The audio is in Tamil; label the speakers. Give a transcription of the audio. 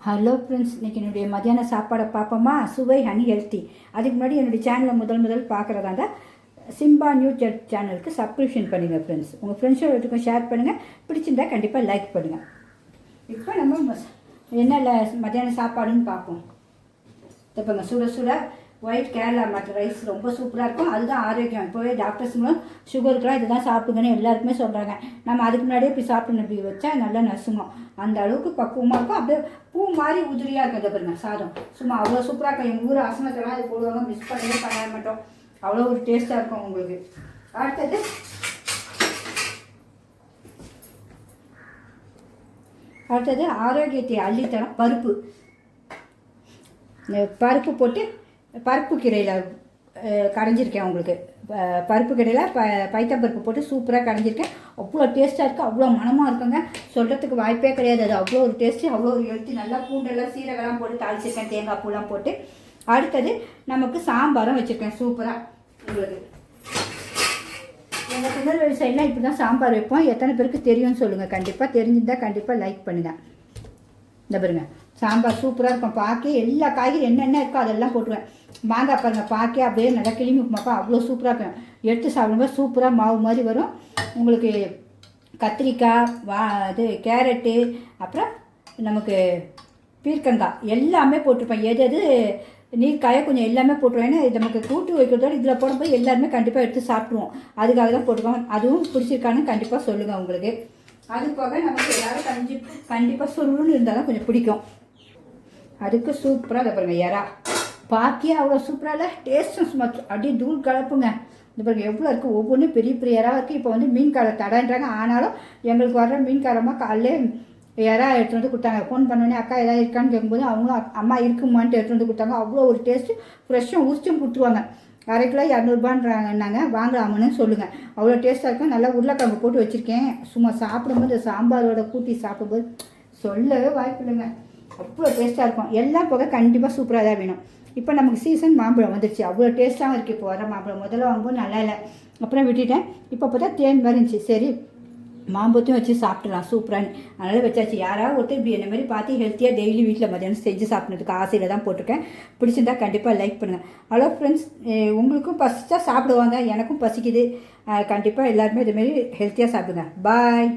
Speaker 1: ஹலோ ஃப்ரெண்ட்ஸ், இன்றைக்கி என்னுடைய மதியான சாப்பாடை பார்ப்போமா? சுவை ஹனி ஹெல்த்தி. அதுக்கு முன்னாடி என்னுடைய சேனலை முதல் பார்க்குறதா இருந்தால் சிம்பா நியூ சேனலுக்கு சப்ஸ்கிரிப்ஷன் பண்ணுங்கள் ஃப்ரெண்ட்ஸ். உங்கள் ஃப்ரெண்ட்ஸோட ஷேர் பண்ணுங்கள். பிடிச்சிருந்தா கண்டிப்பாக லைக் பண்ணுங்கள். இப்போ நம்ம என்ன மதியான சாப்பாடுன்னு பார்ப்போம். இப்போங்க சுட சுட ஒயிட் கேரளா மட்டன் ரைஸ் ரொம்ப சூப்பராக இருக்கும். அதுதான் ஆரோக்கியம். இப்போவே டாக்டர்ஸுங்களும் சுகருக்குலாம் இதுதான் சாப்பிடுங்கன்னு எல்லாருக்குமே சொல்கிறாங்க. நம்ம அதுக்கு முன்னாடியே இப்படி சாப்பிட்டு இப்படி வச்சா நல்லா நசுங்கும். அந்த அளவுக்கு பக்குவமாக இருக்கும். அப்படியே பூ மாதிரி உதிரியாக இருக்கும். இதை பாருங்க சாதம் சும்மா அவ்வளோ சூப்பராக இருக்கும். எங்கள் ஊர் ஆசனத்தெல்லாம் அது போடுவாங்க. மிஸ் பண்ணவே பண்ண மாட்டோம். அவ்வளோ ஒரு டேஸ்ட்டாக இருக்கும் உங்களுக்கு. அடுத்தது ஆரோக்கியத்தை அள்ளித்தரம் பருப்பு போட்டு பருப்பு கீரையில் கடைஞ்சிருக்கேன். உங்களுக்கு பருப்பு கீரையில் பைத்தம்பருப்பு போட்டு சூப்பராக கடைஞ்சிருக்கேன். அவ்வளோ டேஸ்ட்டாக இருக்குது. அவ்வளோ மனமாக இருக்குங்க. சொல்கிறதுக்கு வாய்ப்பே கிடையாது. அது அவ்வளோ ஒரு டேஸ்ட்டு, அவ்வளோ ஒரு எழுத்து. நல்லா பூண்டெல்லாம் சீரகெல்லாம் போட்டு தாளிச்சிருக்கேன். தேங்காய் பூலாம் போட்டு. அடுத்தது நமக்கு சாம்பாரும் வச்சுருக்கேன் சூப்பராக. உங்களுக்கு எங்கள் திருநெல்வேலி சைட்லாம் இப்படி தான் சாம்பார் வைப்போம். எத்தனை பேருக்கு தெரியும்னு சொல்லுங்கள். கண்டிப்பாக தெரிஞ்சிருந்தால் கண்டிப்பாக லைக் பண்ணுங்கள். இந்த பாருங்க சாம்பார் சூப்பராக இருக்கும். பாக்கி எல்லா காய்கறி என்னென்ன இருக்கோ அதெல்லாம் போட்டுருவேன். மாங்காய் பாருங்கள் பாக்கி அப்படியே நல்லா கிளிமி மாப்பா அவ்வளோ சூப்பராக இருக்கும். எடுத்து சாப்பிடும்போது சூப்பராக மாவு மாதிரி வரும். உங்களுக்கு கத்திரிக்காய் இது கேரட்டு அப்புறம் நமக்கு பீர்க்கங்காய் எல்லாமே போட்டிருப்பேன். எது நீர்க்காயை கொஞ்சம் எல்லாமே போட்டுருவேன். ஏன்னா நமக்கு கூட்டு வைக்கிறதோட இதில் போடும்போது எல்லாருமே கண்டிப்பாக எடுத்து சாப்பிடுவோம். அதுக்காக தான் போட்டுருவோம். அதுவும் பிடிச்சிருக்கான்னு கண்டிப்பாக சொல்லுங்கள் உங்களுக்கு. அது போக நமக்கு எல்லோரும் கண்டிப்பாக சுருன்னு இருந்தால் தான் கொஞ்சம் பிடிக்கும். அதுக்கு சூப்பராக அதை பாருங்கள் எறா பாக்கியே அவ்வளோ சூப்பராக இல்லை. டேஸ்ட்டும் சும்மா அப்படியே தூள் கலப்புங்க. இந்த பாருங்கள் எவ்வளோ இருக்குது. ஒவ்வொன்றும் பெரிய பெரிய எறா இருக்குது. இப்போ வந்து மீன்கார தடன்றாங்க. ஆனாலும் எங்களுக்கு வர்ற மீன்காரமாக காலையில் எறா எடுத்துகிட்டு வந்து கொடுத்தாங்க. ஃபோன் பண்ணோன்னே அக்கா எதாவது இருக்கான்னு கேட்கும்போது அவங்களும் அம்மா இருக்குமான்ட்டு எடுத்துகிட்டு வந்து கொடுத்தாங்க. அவ்வளோ ஒரு டேஸ்ட்டு. ஃப்ரெஷ்ஷும் உரிச்சும் கொடுத்துருவாங்க. அரை கிலோ 200ரூபான்றாங்கன்னாங்க. வாங்கலாமன்னு சொல்லுங்கள். அவ்வளோ டேஸ்ட்டாக இருக்கும். நல்லா உருளைக்கிழங்கு போட்டு வச்சுருக்கேன். சும்மா சாப்பிடும்போது சாம்பாரோட கூட்டி சாப்பிடும்போது சொல்லவே வாய்ப்பு இல்லைங்க. அவ்வளோ டேஸ்ட்டாக இருக்கும். எல்லாம் போக கண்டிப்பாக சூப்பராக தான் வேணும். இப்போ நமக்கு சீசன் மாம்பழம் வந்துடுச்சு. அவ்வளோ டேஸ்ட்டாகவும் இருக்குது. இப்போ வர மாம்பழம் முதல்ல வாங்கும்போது நல்லா இல்லை, அப்புறம் விட்டுட்டேன். இப்போ பார்த்தா தேன் மாதிரி இருந்துச்சு. சரி மாம்பழத்தையும் வச்சு சாப்பிட்றலாம் சூப்பரானு அதனால் வச்சாச்சு. யாராவது ஒருத்தர் இப்படி என்ன மாதிரி பார்த்து ஹெல்த்தியாக டெய்லி வீட்டில் மதியானம் செஞ்சு சாப்பிட்றதுக்கு ஆசையில் தான் போட்டிருக்கேன். பிடிச்சிருந்தா கண்டிப்பாக லைக் பண்ணுங்கள். ஹலோ ஃப்ரெண்ட்ஸ், உங்களுக்கும் பசிச்சா சாப்பிடுவாங்க. எனக்கும் பசிக்குது. கண்டிப்பாக எல்லாருமே இதுமாரி ஹெல்த்தியாக சாப்பிடுங்க. பாய்.